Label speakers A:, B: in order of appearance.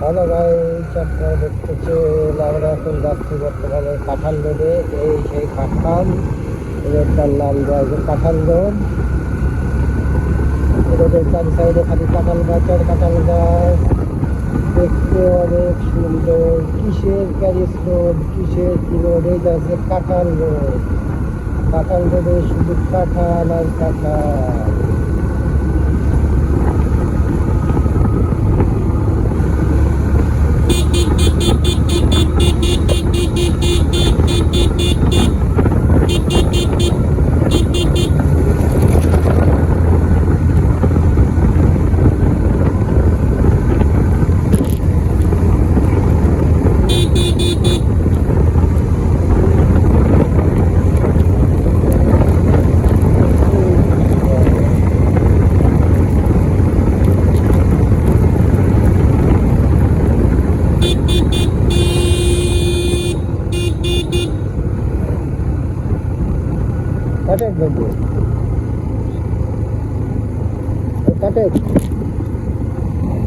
A: Hello guys, আপনারা দেখতেছেন আমরা এখন যাচ্ছি বর্তমানে কাঁঠাল রোডে। এই সেই কাঁঠাল রোডটার নাম দেওয়া কাঁঠাল রোড। রোডের চারি সাইডে খালি কাঁঠাল গাছ আর কাঁঠাল গাছ, দেখতে অনেক সুন্দর। কিসের প্যারিস রোড, কিসের কি রোড, এই যাচ্ছে কাঁঠাল রোড। কাঁঠাল রোডে শুধু কাঁঠাল আর কাঁঠাল। কাটেক বাবু, কাটেক।